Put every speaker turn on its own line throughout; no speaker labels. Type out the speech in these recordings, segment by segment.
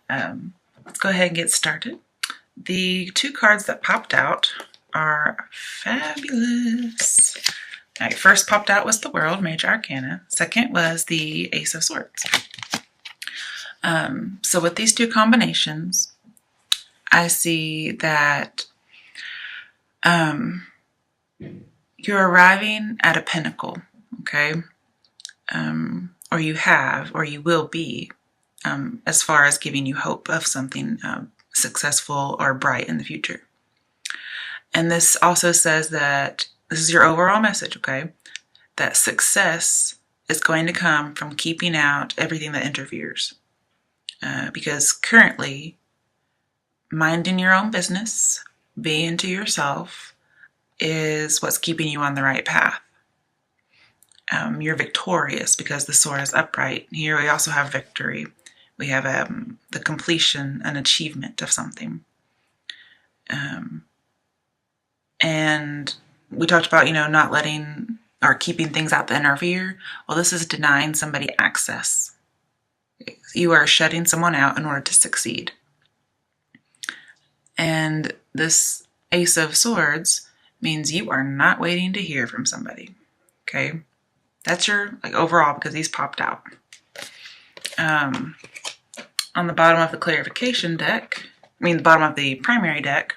Let's go ahead and get started. The two cards that popped out are fabulous. All right, first popped out was the World, Major Arcana. Second was the Ace of Swords. So with these two combinations, I see that you're arriving at a pinnacle, okay? Or you have, or you will be, as far as giving you hope of something successful or bright in the future. And this also says that this is your overall message, okay? That success is going to come from keeping out everything that interferes. Because currently, minding your own business, being to yourself, is what's keeping you on the right path. You're victorious because the sword is upright. Here we also have victory. We have the completion, an achievement of something. And we talked about, not letting or keeping things out that interfere. Well, this is denying somebody access. You are shutting someone out in order to succeed. And this Ace of Swords means you are not waiting to hear from somebody. Okay? That's your overall, because these popped out. On the bottom of the clarification deck, the bottom of the primary deck,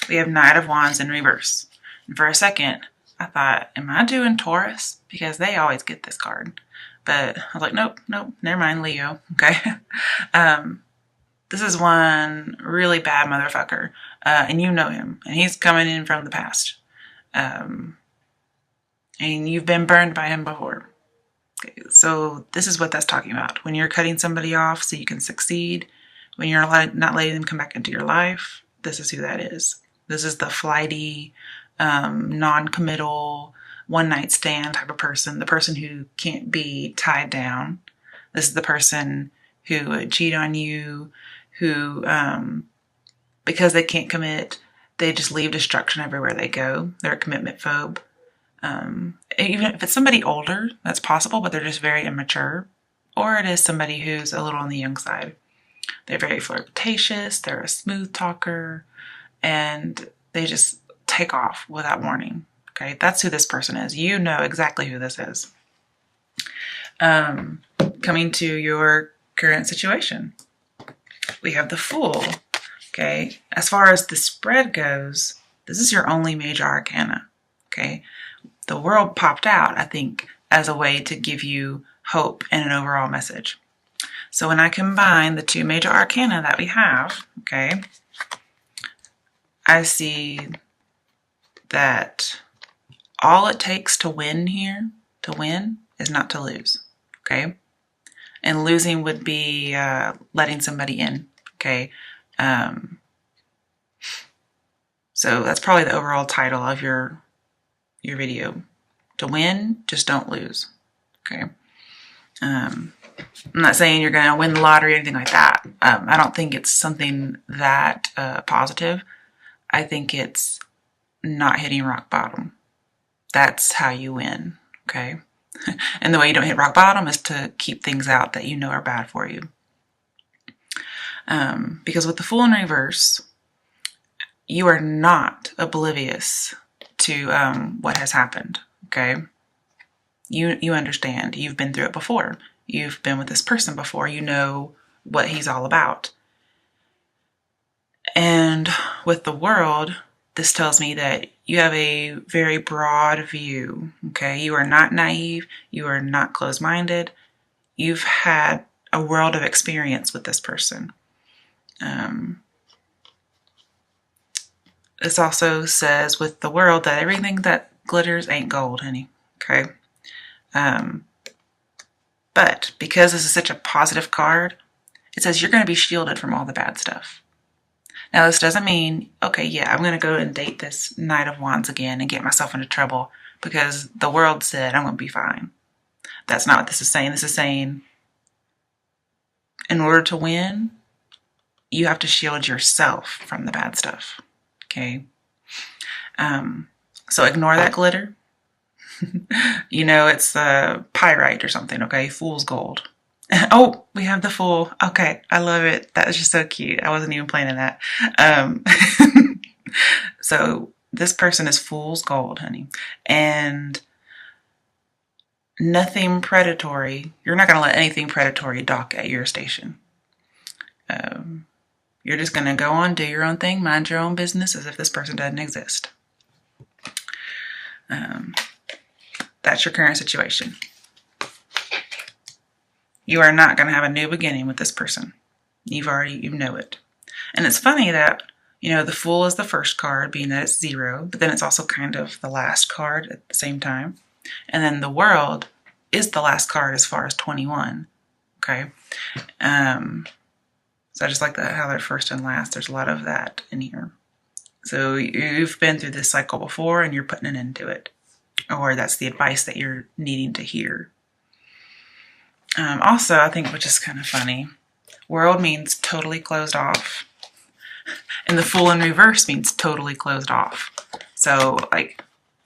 we have Knight of Wands in reverse. And for a second, I thought, am I doing Taurus? Because they always get this card. But I was like, nope, never mind, Leo. Okay. This is one really bad motherfucker. And you know him. And he's coming in from the past. And you've been burned by him before. Okay, so this is what that's talking about. When you're cutting somebody off so you can succeed, when you're not letting them come back into your life, this is who that is. This is the flighty, non-committal, one-night stand type of person, the person who can't be tied down. This is the person who would cheat on you, who, because they can't commit, they just leave destruction everywhere they go. They're a commitment phobe. Even if it's somebody older, that's possible, but they're just very immature. Or it is somebody who's a little on the young side. They're very flirtatious, they're a smooth talker, and they just take off without warning. Okay, that's who this person is. You know exactly who this is. Coming to your current situation, we have the Fool. Okay, as far as the spread goes, this is your only major arcana. Okay, the World popped out, I think, as a way to give you hope and an overall message. So when I combine the two major arcana that we have, okay, I see that all it takes to win here, is not to lose, okay? And losing would be letting somebody in, okay? So that's probably the overall title of your video. To win, just don't lose, okay? I'm not saying you're going to win the lottery or anything like that. I don't think it's something that positive. I think it's not hitting rock bottom. That's how you win, okay? And the way you don't hit rock bottom is to keep things out that you know are bad for you. Because with the Fool in reverse, you are not oblivious to what has happened, okay? You understand. You've been through it before. You've been with this person before. You know what he's all about. And with the World, this tells me that you have a very broad view, okay? You are not naive. You are not closed-minded. You've had a world of experience with this person. This also says with the World that everything that glitters ain't gold, honey, okay? But because this is such a positive card, it says you're going to be shielded from all the bad stuff. Now, this doesn't mean, okay, yeah, I'm going to go and date this Knight of Wands again and get myself into trouble because the World said I'm going to be fine. That's not what this is saying. This is saying in order to win, you have to shield yourself from the bad stuff, okay? So ignore that glitter. It's pyrite or something, okay? Fool's gold. Oh, we have the Fool. Okay, I love it. That is just so cute. I wasn't even planning that. Um, so this person is fool's gold, honey, and nothing predatory. You're not going to let anything predatory dock at your station. Um, you're just going to go on, do your own thing, mind your own business as if this person doesn't exist. Um, that's your current situation. You are not going to have a new beginning with this person. You know it. And it's funny that, the Fool is the first card, being that it's 0, but then it's also kind of the last card at the same time. And then the World is the last card as far as 21. Okay. So I just like how they're first and last. There's a lot of that in here. So you've been through this cycle before and you're putting an end to it. Or that's the advice that you're needing to hear. Also, I think, which is kind of funny, World means totally closed off. And the Fool in reverse means totally closed off. So,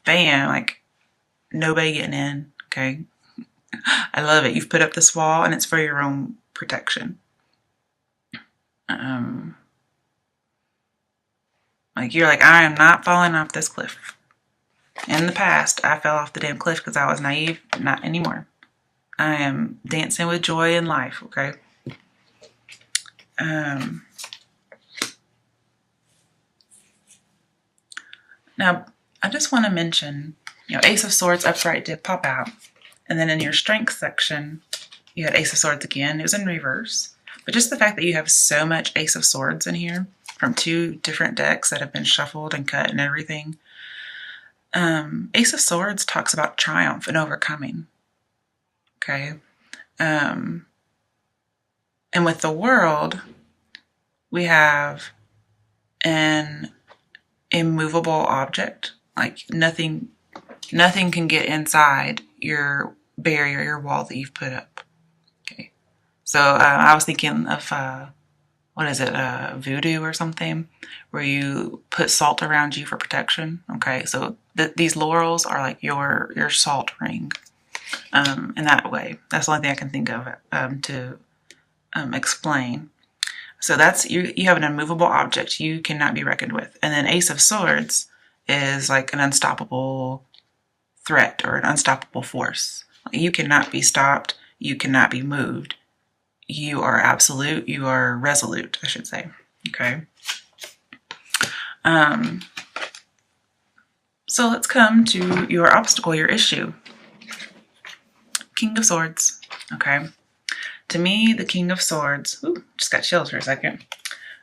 bam, nobody getting in, okay? I love it. You've put up this wall, and it's for your own protection. You're like, I am not falling off this cliff. In the past, I fell off the damn cliff because I was naive. Not anymore. I am dancing with joy in life, okay? Now, I just want to mention, Ace of Swords upright did pop out. And then in your strength section, you had Ace of Swords again. It was in reverse. But just the fact that you have so much Ace of Swords in here from 2 different decks that have been shuffled and cut and everything. Ace of Swords talks about triumph and overcoming. Okay. And with the World, we have an immovable object. Nothing can get inside your barrier, your wall that you've put up. Okay. So I was thinking of, voodoo or something, where you put salt around you for protection. Okay. So these laurels are like your salt ring. In that way. That's the only thing I can think of to explain. So that's, you have an immovable object you cannot be reckoned with. And then Ace of Swords is like an unstoppable threat or an unstoppable force. You cannot be stopped. You cannot be moved. You are absolute. You are resolute, I should say. Okay. So let's come to your obstacle, your issue. King of Swords. Okay. To me, the King of Swords, just got chills for a second.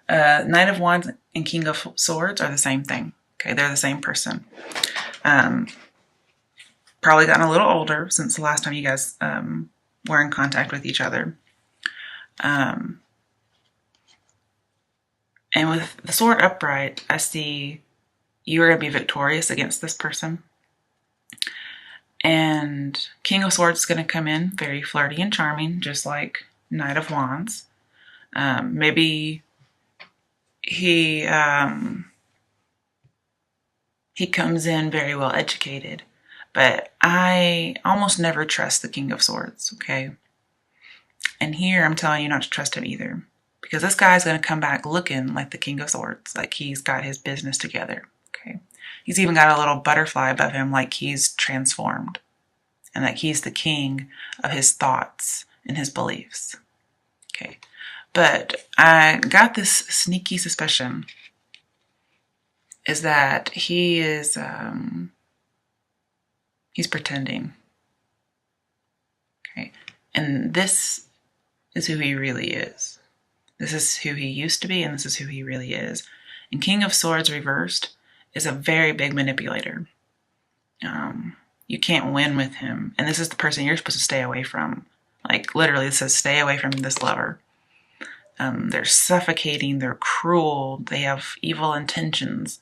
Knight of Wands and King of Swords are the same thing. Okay, they're the same person. Probably gotten a little older since the last time you guys were in contact with each other. And with the sword upright, I see you are going to be victorious against this person. And King of Swords is going to come in very flirty and charming, just like Knight of Wands. Maybe he comes in very well educated, but I almost never trust the King of Swords, okay? And here I'm telling you not to trust him either, because this guy's going to come back looking like the King of Swords, like he's got his business together, okay? He's even got a little butterfly above him, like he's transformed, and like he's the king of his thoughts and his beliefs, okay? But I got this sneaky suspicion is that he is, he's pretending, okay? And this is who he really is. This is who he used to be, and this is who he really is. And King of Swords reversed is a very big manipulator. You can't win with him. And this is the person you're supposed to stay away from. Like, literally, it says stay away from this lover. They're suffocating, they're cruel, they have evil intentions.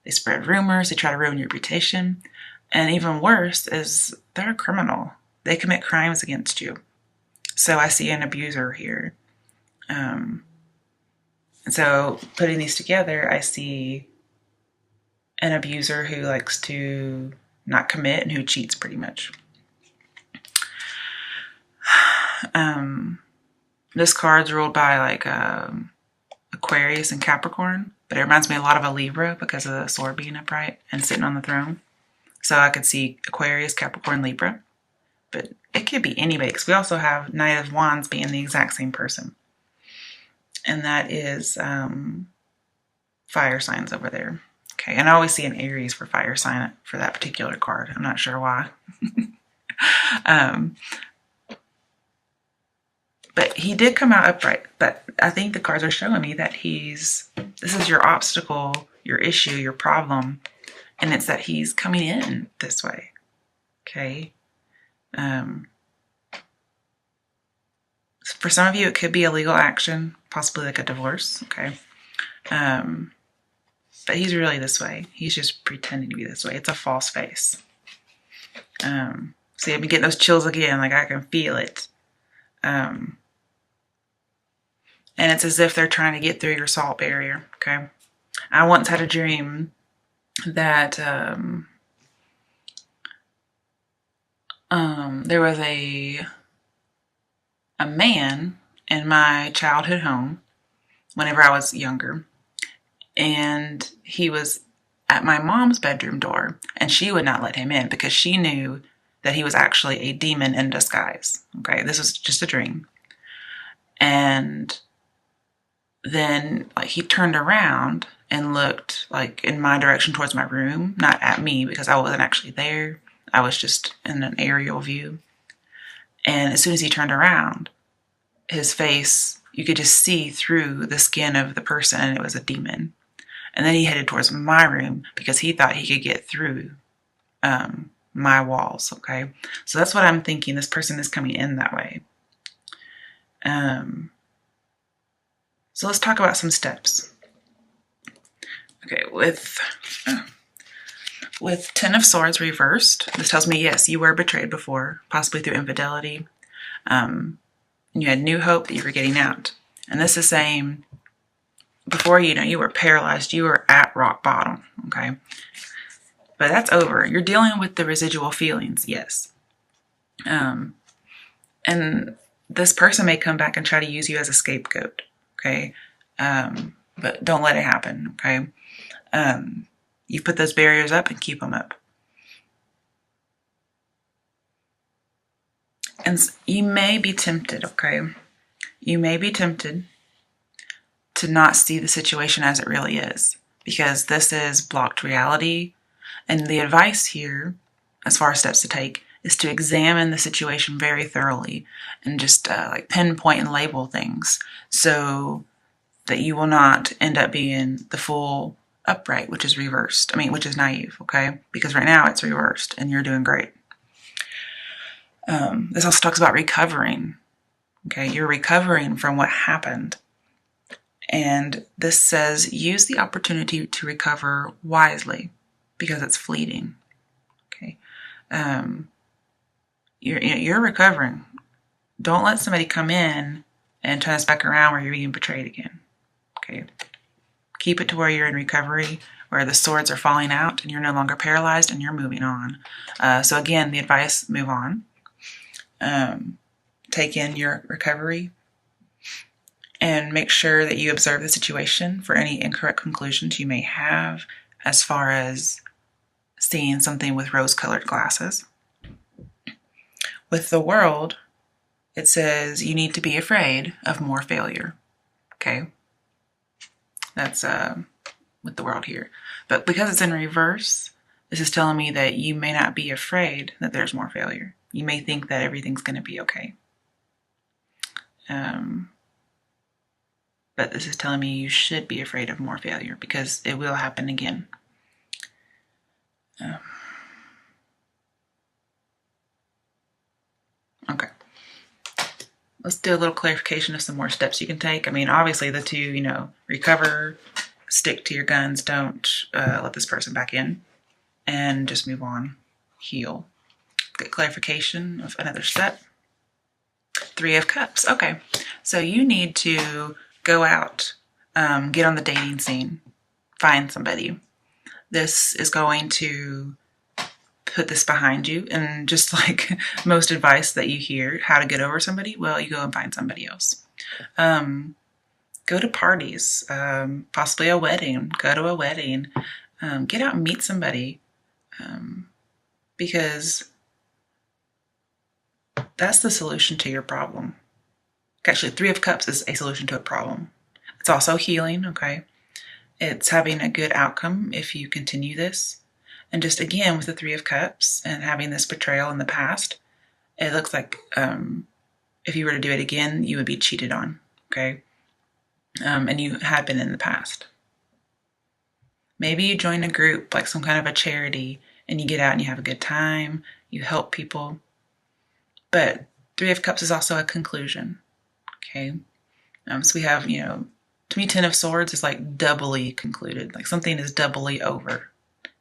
They spread rumors, they try to ruin your reputation. And even worse is they're a criminal. They commit crimes against you. So I see an abuser here. And so putting these together, I see an abuser who likes to not commit and who cheats pretty much. This card's ruled by like Aquarius and Capricorn, but it reminds me a lot of a Libra because of the sword being upright and sitting on the throne. So I could see Aquarius, Capricorn, Libra, but it could be anybody because we also have Knight of Wands being the exact same person. And that is fire signs over there. Okay, and I always see an Aries for fire sign for that particular card. I'm not sure why. But he did come out upright. But I think the cards are showing me that this is your obstacle, your issue, your problem. And it's that he's coming in this way. Okay. For some of you, it could be a legal action, possibly like a divorce. Okay. But he's really this way. He's just pretending to be this way. It's a false face. See, I've been getting those chills again. Like I can feel it. And it's as if they're trying to get through your salt barrier. Okay. I once had a dream that there was a man in my childhood home whenever I was younger, and he was at my mom's bedroom door, and she would not let him in because she knew that he was actually a demon in disguise. Okay, this was just a dream. And then like he turned around and looked like in my direction towards my room, not at me because I wasn't actually there. I was just in an aerial view. And as soon as he turned around, his face, you could just see through the skin of the person, and it was a demon. And then he headed towards my room because he thought he could get through my walls. Okay, so that's what I'm thinking. This person is coming in that way. So let's talk about some steps. Okay, with Ten of Swords reversed, this tells me, yes, you were betrayed before, possibly through infidelity. And you had new hope that you were getting out. And this is saying, before you were paralyzed, you were at rock bottom, okay? But that's over. You're dealing with the residual feelings, yes. And this person may come back and try to use you as a scapegoat, okay? But don't let it happen, okay? You put those barriers up and keep them up. And you may be tempted, okay? You may be tempted to not see the situation as it really is, because this is blocked reality. And the advice here, as far as steps to take, is to examine the situation very thoroughly and just like pinpoint and label things so that you will not end up being the full upright, which is reversed. Which is naive, okay? Because right now it's reversed and you're doing great. This also talks about recovering, okay? You're recovering from what happened. And this says use the opportunity to recover wisely because it's fleeting, okay? You're recovering. Don't let somebody come in and turn us back around where you're being betrayed again, okay? Keep it to where you're in recovery, where the swords are falling out and you're no longer paralyzed and you're moving on. So again, the advice, move on. Take in your recovery and make sure that you observe the situation for any incorrect conclusions you may have as far as seeing something with rose-colored glasses. With the World, it says you need to be afraid of more failure, okay? That's with the World here. But because it's in reverse, this is telling me that you may not be afraid that there's more failure. You may think that everything's going to be okay. But this is telling me you should be afraid of more failure because it will happen again. Okay. Let's do a little clarification of some more steps you can take. Obviously the two, recover, stick to your guns, don't let this person back in, and just move on, heal. Get clarification of another step. 3 of Cups. Okay, so you need to go out, get on the dating scene, find somebody. This is going to put this behind you. And just like most advice that you hear, how to get over somebody, well, you go and find somebody else. Go to parties, possibly a wedding. Go to a wedding. Get out and meet somebody, because that's the solution to your problem. Actually, Three of Cups is a solution to a problem. It's also healing, okay? It's having a good outcome if you continue this. And just again, with the Three of Cups and having this betrayal in the past, it looks like if you were to do it again, you would be cheated on, okay? And you had been in the past. Maybe you join a group, like some kind of a charity, and you get out and you have a good time, you help people. But Three of Cups is also a conclusion, okay? So we have, to me, Ten of Swords is like doubly concluded. Like something is doubly over.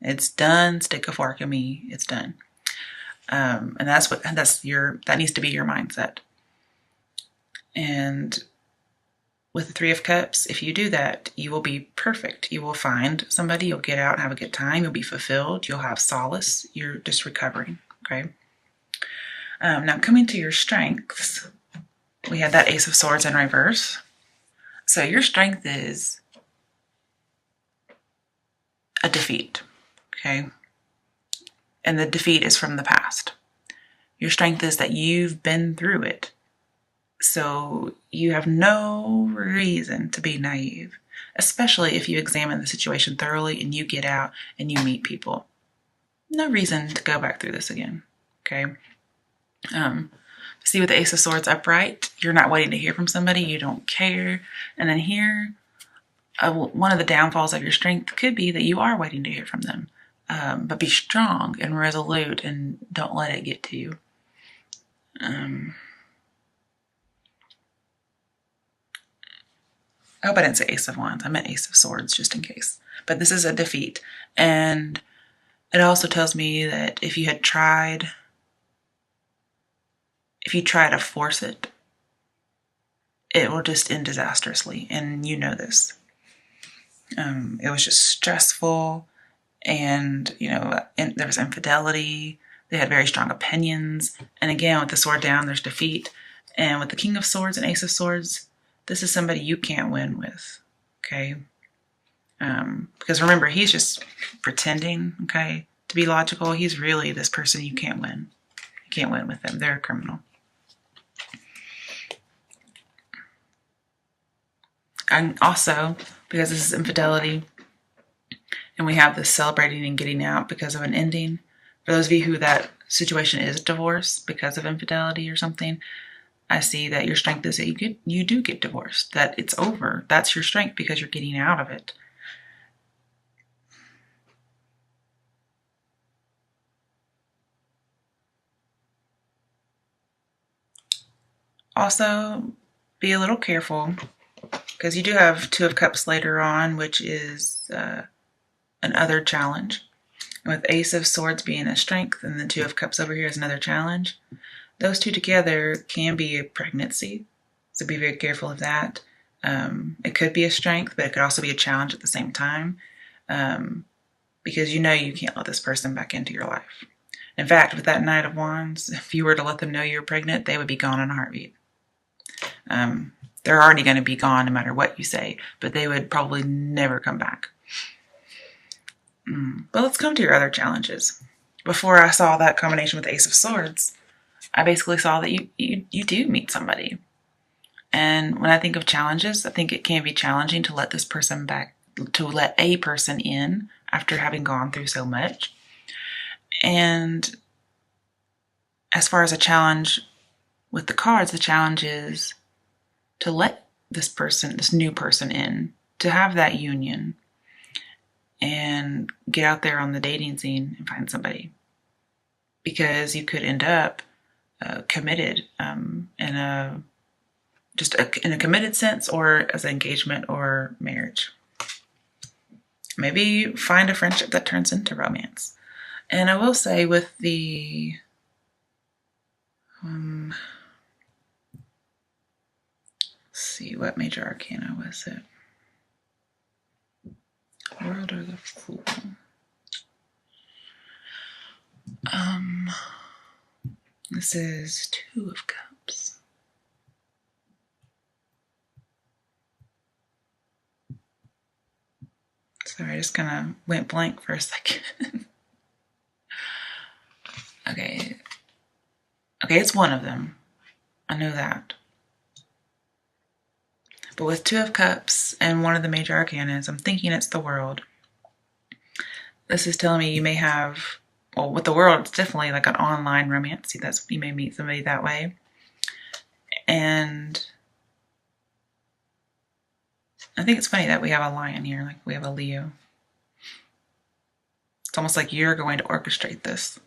It's done. Stick a fork in me. It's done. And that needs to be your mindset. And with the Three of Cups, if you do that, you will be perfect. You will find somebody. You'll get out and have a good time. You'll be fulfilled. You'll have solace. You're just recovering. Okay. Now coming to your strengths, we had that Ace of Swords in reverse. So your strength is a defeat, okay? And the defeat is from the past. Your strength is that you've been through it. So you have no reason to be naive, especially if you examine the situation thoroughly and you get out and you meet people. No reason to go back through this again, okay? See, with the Ace of Swords upright, you're not waiting to hear from somebody. You don't care. And then here, one of the downfalls of your strength could be that you are waiting to hear from them. But be strong and resolute and don't let it get to you. I hope I didn't say Ace of Wands. I meant Ace of Swords just in case. But this is a defeat. And it also tells me that if you try to force it, it will just end disastrously. And you know this. It was just stressful. And, there was infidelity. They had very strong opinions. And again, with the sword down, there's defeat. And with the King of Swords and Ace of Swords, this is somebody you can't win with, okay? Because remember, he's just pretending, okay, to be logical. He's really this person you can't win. You can't win with them. They're a criminal. And also, because this is infidelity, and we have this celebrating and getting out because of an ending, for those of you who that situation is divorce because of infidelity or something, I see that your strength is that you do get divorced, that it's over. That's your strength because you're getting out of it. Also, be a little careful because you do have Two of Cups later on, which is another challenge. And with Ace of Swords being a strength and the Two of Cups over here is another challenge, those two together can be a pregnancy. So be very careful of that. It could be a strength, but it could also be a challenge at the same time, because you can't let this person back into your life. In fact, with that Knight of Wands, if you were to let them know you're pregnant, they would be gone in a heartbeat. They're already going to be gone no matter what you say, but they would probably never come back. But let's come to your other challenges. Before I saw that combination with the Ace of Swords, I basically saw that you do meet somebody. And when I think of challenges, I think it can be challenging to let let a person in after having gone through so much. And as far as a challenge with the cards, the challenge is to let this new person in, to have that union and get out there on the dating scene and find somebody. Because you could end up committed in a committed sense, or as an engagement or marriage. Maybe find a friendship that turns into romance. And I will say with the let's see, what major arcana was it? World or the Fool? Um, this is Two of Cups. Sorry, I just kind of went blank for a second. Okay. Okay, it's one of them. I know that. But with Two of Cups and one of the major arcanas, I'm thinking it's the World. This is telling me you may have, well, with the World, it's definitely like an online romance. See, that's, you may meet somebody that way. And I think it's funny that we have a Lion here, like we have a Leo. It's almost like you're going to orchestrate this.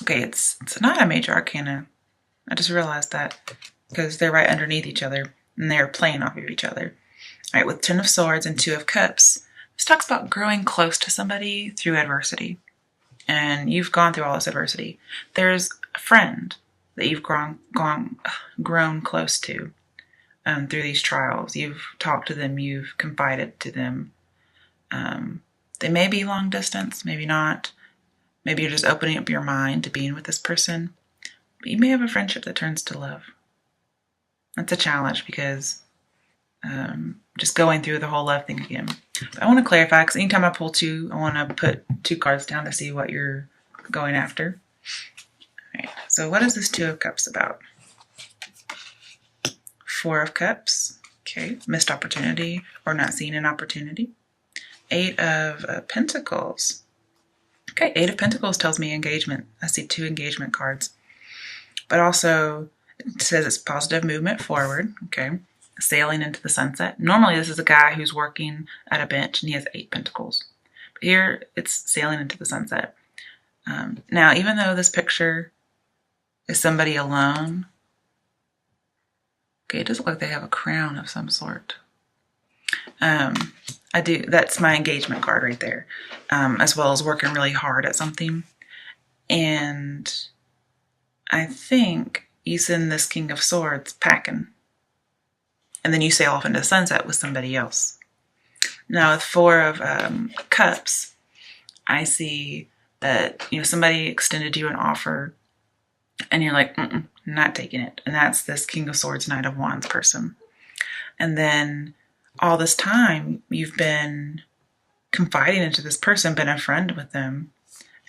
Okay, it's not a major arcana. I just realized that because they're right underneath each other and they're playing off of each other. All right, with Ten of Swords and Two of Cups, this talks about growing close to somebody through adversity. And you've gone through all this adversity. There's a friend that you've grown close to through these trials. You've talked to them, you've confided to them. They may be long distance, maybe not. Maybe you're just opening up your mind to being with this person. But you may have a friendship that turns to love. That's a challenge because just going through the whole love thing again. But I want to clarify because anytime I pull two, I want to put two cards down to see what you're going after. All right, so what is this Two of Cups about? Four of Cups, okay, missed opportunity or not seeing an opportunity. Eight of Pentacles. Okay, Eight of Pentacles tells me engagement. I see two engagement cards. But also, it says it's positive movement forward, okay, sailing into the sunset. Normally, this is a guy who's working at a bench and he has 8 pentacles. But here, it's sailing into the sunset. Now, even though this picture is somebody alone, okay, it does look like they have a crown of some sort. That's my engagement card right there, as well as working really hard at something. And I think you send this King of Swords packing. And then you sail off into the sunset with somebody else. Now with Four of Cups, I see that somebody extended you an offer and you're like, not taking it. And that's this King of Swords, Knight of Wands person. And then all this time you've been confiding into this person, been a friend with them,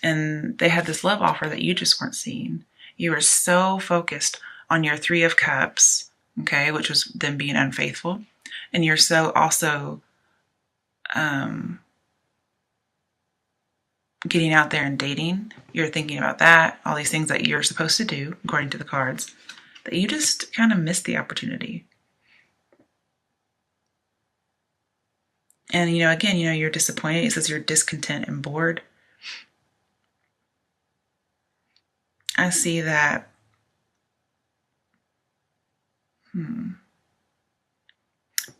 and they had this love offer that you just weren't seeing. You were so focused on your Three of Cups, okay, which was them being unfaithful. And you're so also getting out there and dating. You're thinking about that, all these things that you're supposed to do, according to the cards, that you just kind of missed the opportunity. And, again, you're disappointed. It says you're discontent and bored. I see that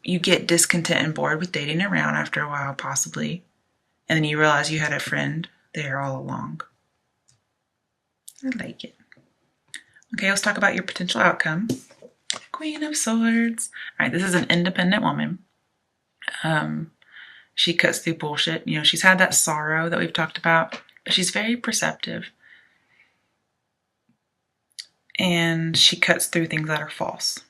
you get discontent and bored with dating around after a while, possibly. And then you realize you had a friend there all along. I like it. Okay, let's talk about your potential outcome. Queen of Swords. All right, this is an independent woman. She cuts through bullshit. She's had that sorrow that we've talked about, but she's very perceptive. And she cuts through things that are false.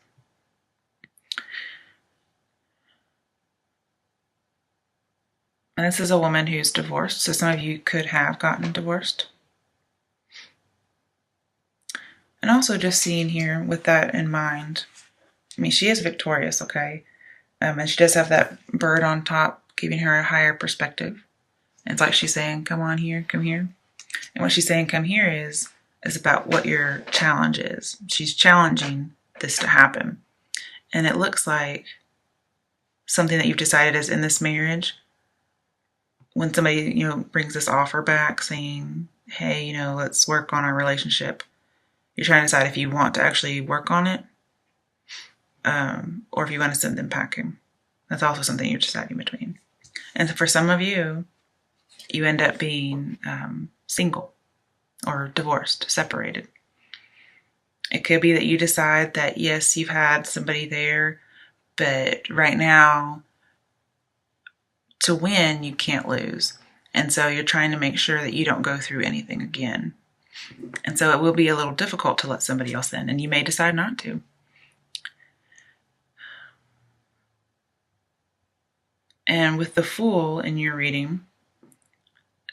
And this is a woman who's divorced, so some of you could have gotten divorced. And also just seeing here with that in mind, she is victorious, okay? And she does have that bird on top, giving her a higher perspective. And it's like she's saying, come on here, come here. And what she's saying, come here, is about what your challenge is. She's challenging this to happen. And it looks like something that you've decided is in this marriage. When somebody, brings this offer back saying, hey, let's work on our relationship. You're trying to decide if you want to actually work on it, or if you want to send them packing. That's also something you're deciding between. And for some of you, you end up being single or divorced, separated. It could be that you decide that, yes, you've had somebody there, but right now to win, you can't lose. And so you're trying to make sure that you don't go through anything again. And so it will be a little difficult to let somebody else in, and you may decide not to. And with the Fool in your reading,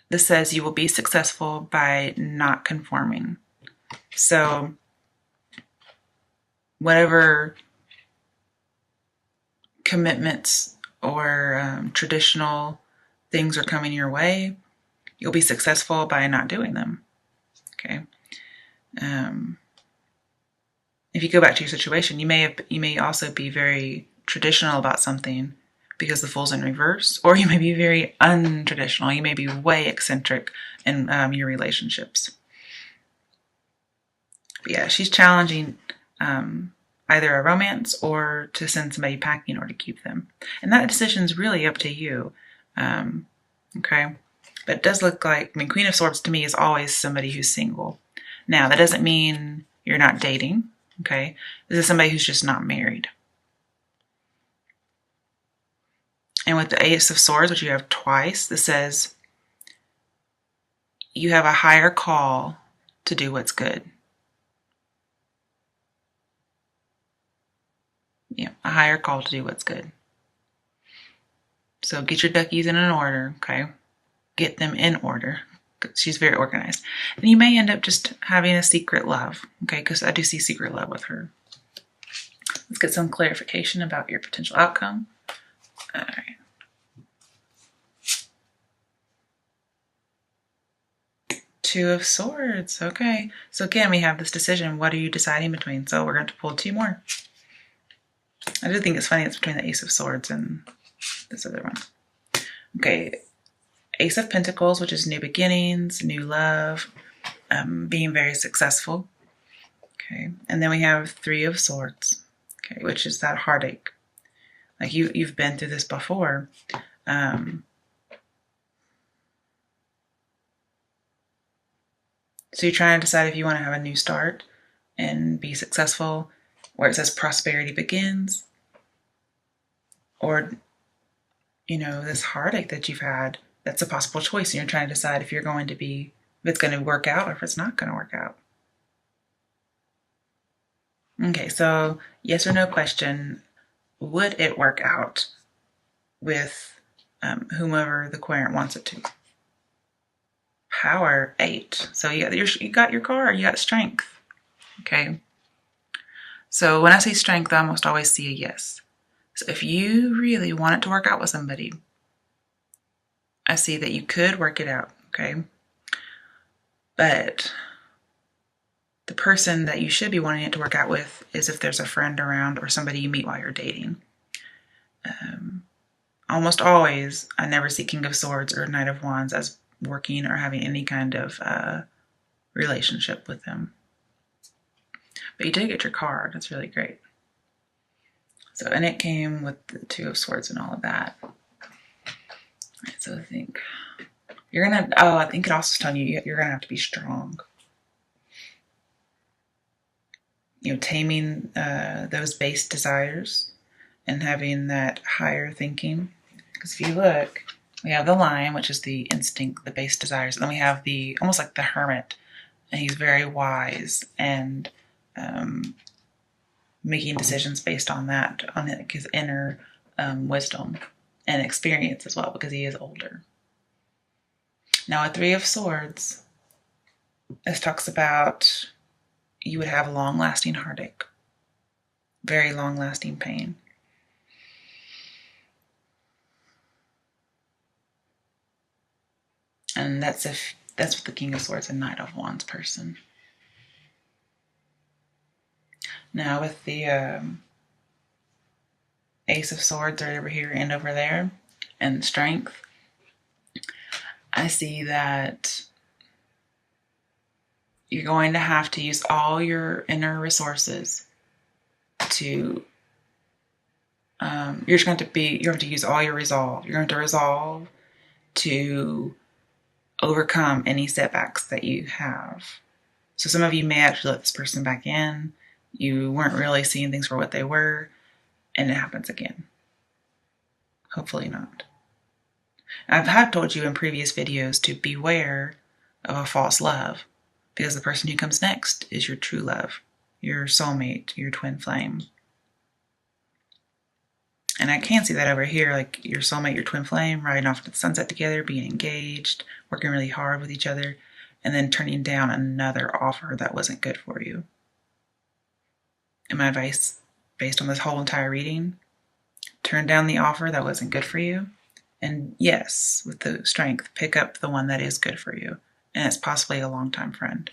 this says you will be successful by not conforming. So whatever commitments or traditional things are coming your way, you'll be successful by not doing them. Okay. If you go back to your situation, you may also be very traditional about something because the Fool's in reverse, or you may be very untraditional. You may be way eccentric in your relationships. But yeah, she's challenging either a romance or to send somebody packing or to keep them. And that decision's really up to you. Okay. But it does look like, Queen of Swords to me is always somebody who's single. Now, that doesn't mean you're not dating. Okay. This is somebody who's just not married. And with the Ace of Swords, which you have twice, this says you have a higher call to do what's good. Yeah, a higher call to do what's good. So get your duckies in an order, okay? Get them in order. She's very organized. And you may end up just having a secret love, okay? Because I do see secret love with her. Let's get some clarification about your potential outcome. All right. Two of Swords. Okay. So again, we have this decision. What are you deciding between? So we're going to pull two more. I do think it's funny it's between the Ace of Swords and this other one. Okay. Ace of Pentacles, which is new beginnings, new love, being very successful. Okay. And then we have Three of Swords. Okay. Which is that heartache. Like you've been through this before. So you're trying to decide if you want to have a new start and be successful, where it says prosperity begins, or, this heartache that you've had, that's a possible choice. And you're trying to decide if it's going to work out or if it's not going to work out. Okay, so yes or no question. Would it work out with whomever the querent wants it to? Power 8. So you got your card, you got strength. Okay. So when I say strength, I almost always see a yes. So if you really want it to work out with somebody, I see that you could work it out. Okay. But the person that you should be wanting it to work out with is if there's a friend around or somebody you meet while you're dating. Almost always, I never see King of Swords or Knight of Wands as working or having any kind of relationship with them. But you did get your card. That's really great. So, and it came with the Two of Swords and all of that. All right, so I think I think it also is telling you you're going to have to be strong. Taming those base desires and having that higher thinking. Because if you look, we have the Lion, which is the instinct, the base desires. And then we have almost like the Hermit. And he's very wise and making decisions based on that, on his inner wisdom and experience as well, because he is older. Now, a Three of Swords, this talks about you would have long-lasting heartache, very long-lasting pain. And that's with the King of Swords and Knight of Wands person. Now with the Ace of Swords right over here and over there, and strength, I see that you're going to have to use all your inner resources to you're going to use all your resolve. You're going to resolve to overcome any setbacks that you have. So some of you may actually let this person back in. You weren't really seeing things for what they were, and it happens again. Hopefully not. I've told you in previous videos to beware of a false love, because the person who comes next is your true love, your soulmate, your twin flame. And I can see that over here, like your soulmate, your twin flame, riding off to the sunset together, being engaged, working really hard with each other, and then turning down another offer that wasn't good for you. And my advice, based on this whole entire reading, turn down the offer that wasn't good for you. And yes, with the strength, pick up the one that is good for you. And it's possibly a longtime friend.